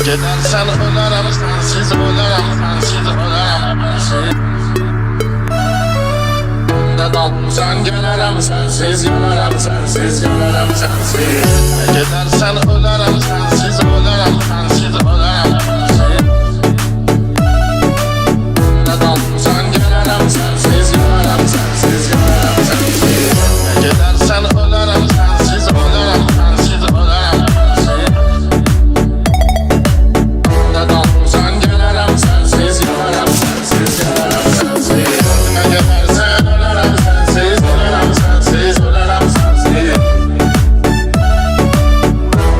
Gidersen ölerim, sensiz ölerim, sensiz ölerim, sensiz. Ne dalmışsan gelirim, sensiz gelirim, sensiz gelirim, sensiz. Gidersen ölerim, sensiz ölerim, sensiz ölerim, sensiz. Ne dalmışsan gelirim, sensiz gelirim, sensiz gelirim, sensiz. Gidersen ölerim, sensiz ölerim, sensiz ölerim, sensiz. Ne dalmışsan gelirim, sensiz gelirim, sensiz gelirim, sensiz. Ne gidersen ölerim, sensiz ölerim, sensiz ölerim, sensiz.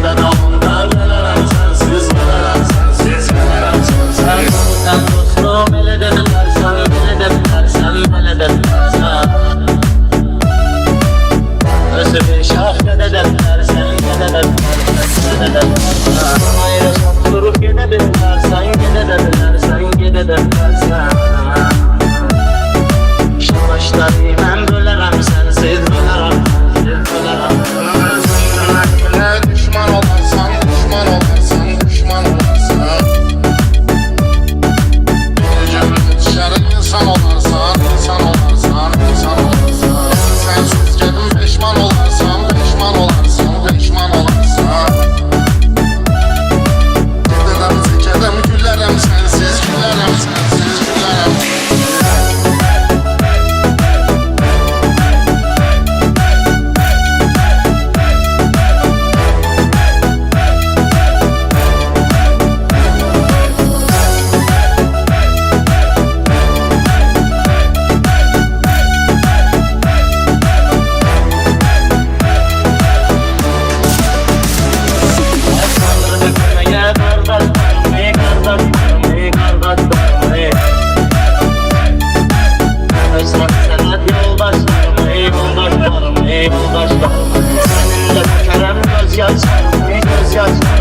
Ne dalmışsan gelirim, sensiz ölerim, sensiz gelirim, sensiz. Sen dostum ele dediler, sen ele dediler, sen ele dediler, sen. Özü bir şah dediler, sen dediler, sen dediler, sen. Ayrı durup gidebilirler, sen gidebilirler, sen gidebilirler, sen. Şu başları ben bölerim, sensiz bölerim, sensiz bölerim. Ne düşman olarsan, düşman olarsan, düşman olarsan. Dışarı insan olarsan, insan olarsan, insan olarsan. Sensiz gelin peşman olarsan, peşman olarsan, peşman olarsan. Gidelim zikerim, gülerim, sensiz gülerim, sensiz gülerim. Seninle bu kerem göz yaş, göz yaş.